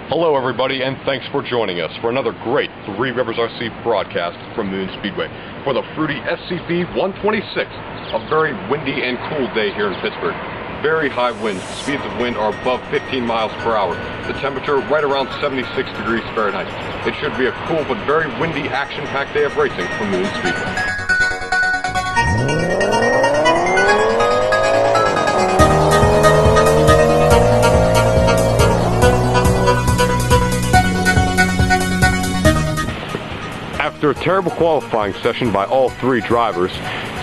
Hello everybody, and thanks for joining us for another great Three Rivers RC broadcast from Moon Speedway for the FruitySCB 126. A very windy and cool day here in Pittsburgh. Very high winds. Speeds of wind are above 15 miles per hour. The temperature right around 76 degrees Fahrenheit. It should be a cool but very windy, action-packed day of racing from Moon Speedway. After a terrible qualifying session by all three drivers,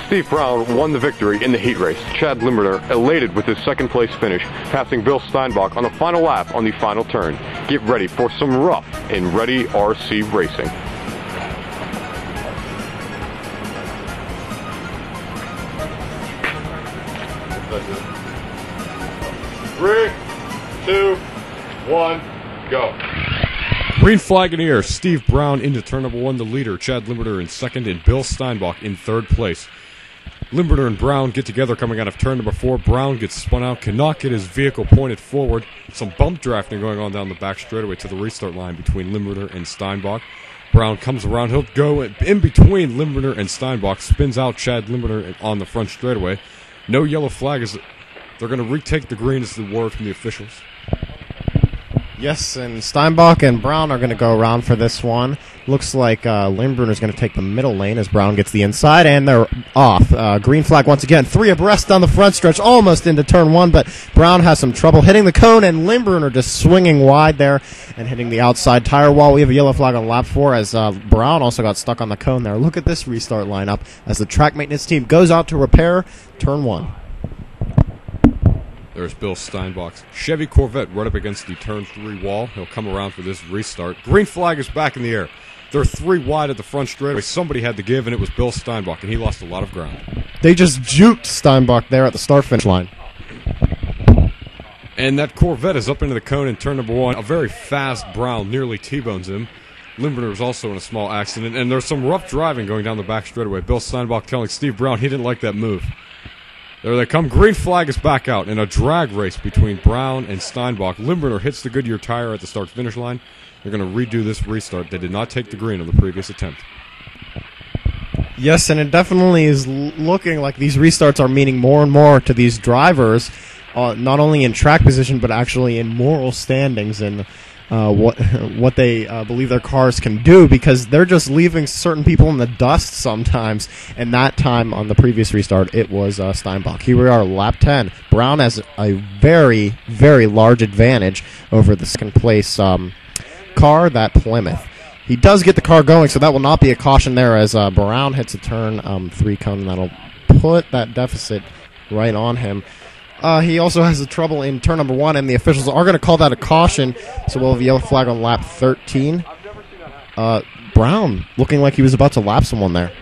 Steve Brown won the victory in the heat race. Chad Limburner elated with his second place finish, passing Bill Steinbach on the final lap on the final turn. Get ready for some rough and ready RC racing. Three, two, one, go. Green flag in the air. Steve Brown into turn number one, the leader. Chad Limburner in second, and Bill Steinbach in third place. Limburner and Brown get together coming out of turn number four. Brown gets spun out, cannot get his vehicle pointed forward. Some bump drafting going on down the back straightaway to the restart line between Limburner and Steinbach. Brown comes around. He'll go in between Limburner and Steinbach, spins out Chad Limburner on the front straightaway. No yellow flag. They're going to retake the green is the word from the officials. Yes, and Steinbach and Brown are going to go around for this one. Looks like Limburner's going to take the middle lane as Brown gets the inside, and they're off. Green flag once again. Three abreast on the front stretch, almost into turn one, but Brown has some trouble hitting the cone, and Limburner just swinging wide there and hitting the outside tire wall. We have a yellow flag on lap four as Brown also got stuck on the cone there. Look at this restart lineup as the track maintenance team goes out to repair turn one. There's Bill Steinbach's Chevy Corvette right up against the turn three wall. He'll come around for this restart. Green flag is back in the air. They're three wide at the front straightaway. Somebody had to give, and it was Bill Steinbach, and he lost a lot of ground. They just juked Steinbach there at the start-finish line. And that Corvette is up into the cone in turn number one. A very fast Brown nearly T-bones him. Limburner was also in a small accident, and there's some rough driving going down the back straightaway. Bill Steinbach telling Steve Brown he didn't like that move. There they come. Green flag is back out in a drag race between Brown and Steinbach. Limburner hits the Goodyear tire at the start-finish line. They're going to redo this restart. They did not take the green on the previous attempt. Yes, and it definitely is looking like these restarts are meaning more and more to these drivers, not only in track position but actually in moral standings and what they believe their cars can do, because they're just leaving certain people in the dust sometimes. And that time on the previous restart, it was Steinbach. Here we are, lap 10. Brown has a very, very large advantage over the second place car, that Plymouth. He does get the car going, so that will not be a caution there as Brown hits a turn three cone. That'll put that deficit right on him. He also has the trouble in turn number one, and the officials are going to call that a caution, so we'll have a yellow flag on lap 13. Brown looking like he was about to lap someone there.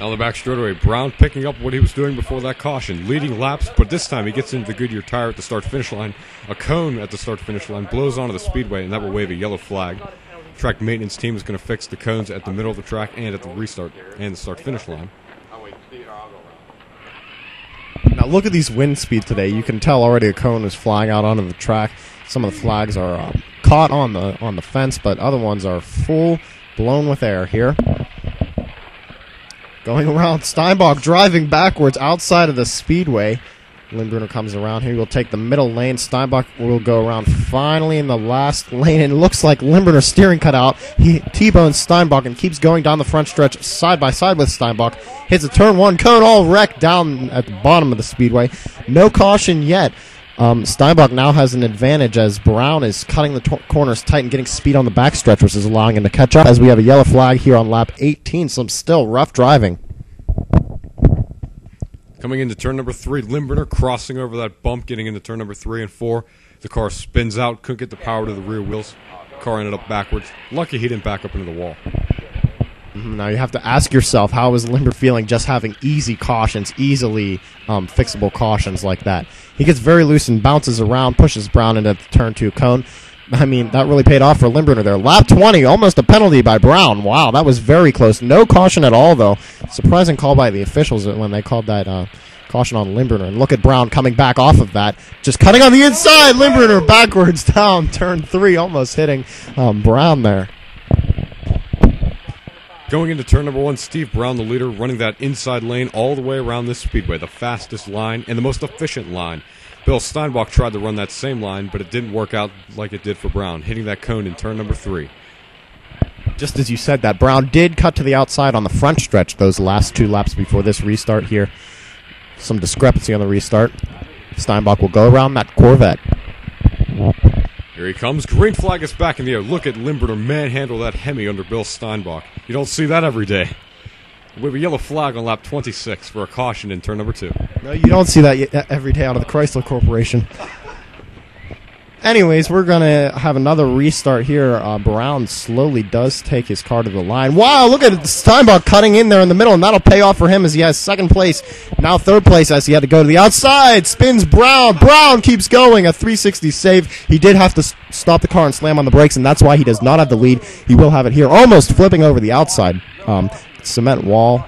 On the back straightaway, Brown picking up what he was doing before that caution, leading laps, but this time he gets into the Goodyear tire at the start-finish line. A cone at the start-finish line blows onto the speedway, and that will wave a yellow flag. Track maintenance team is going to fix the cones at the middle of the track and at the restart and the start-finish line. Now look at these wind speeds today. You can tell already a cone is flying out onto the track. Some of the flags are caught on the fence, but other ones are full blown with air here. Going around, Steinbach driving backwards outside of the speedway. Limburner comes around here. We'll take the middle lane. Steinbach will go around finally in the last lane, and it looks like Limburner's steering cut out. He T-bones Steinbach and keeps going down the front stretch side by side with Steinbach. Hits a turn one cone, all wrecked down at the bottom of the speedway. No caution yet. Steinbach now has an advantage as Brown is cutting the corners tight and getting speed on the backstretch, which is allowing him to catch up as we have a yellow flag here on lap 18. Some still rough driving. Coming into turn number three, Limburner crossing over that bump, getting into turn number 3 and 4. The car spins out, couldn't get the power to the rear wheels. Car ended up backwards. Lucky he didn't back up into the wall. Now you have to ask yourself, how is Limburner feeling just having easy cautions, easily fixable cautions like that? He gets very loose and bounces around, pushes Brown into the turn 2 cone. I mean, that really paid off for Limburner there. Lap 20, almost a penalty by Brown. Wow, that was very close. No caution at all, though. Surprising call by the officials when they called caution on Limburner. And look at Brown coming back off of that. Just cutting on the inside. Limburner backwards down turn 3, almost hitting Brown there. Going into turn number 1, Steve Brown, the leader, running that inside lane all the way around this speedway, the fastest line and the most efficient line. Bill Steinbach tried to run that same line, but it didn't work out like it did for Brown, hitting that cone in turn number 3. Just as you said that, Brown did cut to the outside on the front stretch those last 2 laps before this restart here. Some discrepancy on the restart. Steinbach will go around that Corvette. Here he comes. Green flag is back in the air. Look at Limburner manhandle that Hemi under Bill Steinbach. You don't see that every day. We have a yellow flag on lap 26 for a caution in turn number 2. No, you don't see that every day out of the Chrysler Corporation. Anyways, we're going to have another restart here. Brown slowly does take his car to the line. Wow, look at Steinbach cutting in there in the middle, and that'll pay off for him as he has second place. Now third place as he had to go to the outside. Spins Brown. Brown keeps going. A 360 save. He did have to stop the car and slam on the brakes, and that's why he does not have the lead. He will have it here. Almost flipping over the outside. Cement wall.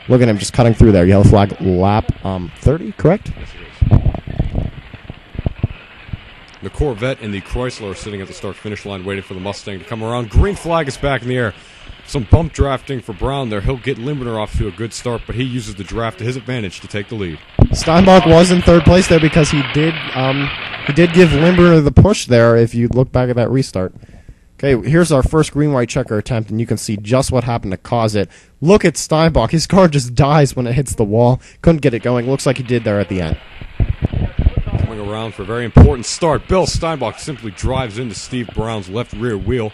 Look at him just cutting through there. Yellow flag lap 30, correct? The Corvette and the Chrysler are sitting at the start-finish line waiting for the Mustang to come around. Green flag is back in the air. Some bump drafting for Brown there. He'll get Limburner off to a good start, but he uses the draft to his advantage to take the lead. Steinbach was in third place there because he did give Limburner the push there if you look back at that restart. Okay, here's our first green-white checker attempt, and you can see just what happened to cause it. Look at Steinbach. His car just dies when it hits the wall. Couldn't get it going. Looks like he did there at the end. Coming around for a very important start. Bill Steinbach simply drives into Steve Brown's left rear wheel.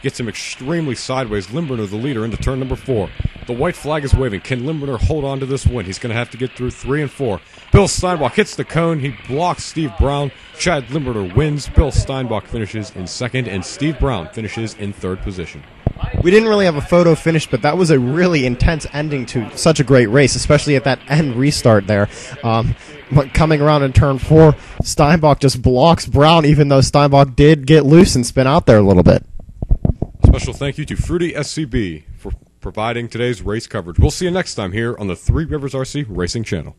Gets him extremely sideways. Limburner, the leader, into turn number 4. The white flag is waving. Can Limburner hold on to this win? He's going to have to get through 3 and 4. Bill Steinbach hits the cone. He blocks Steve Brown. Chad Limburner wins. Bill Steinbach finishes in second, and Steve Brown finishes in third position. We didn't really have a photo finish, but that was a really intense ending to such a great race, especially at that end restart there. Coming around in turn 4, Steinbach just blocks Brown, even though Steinbach did get loose and spin out there a little bit. Special thank you to FruitySCB for providing today's race coverage. We'll see you next time here on the Three Rivers RC Racing Channel.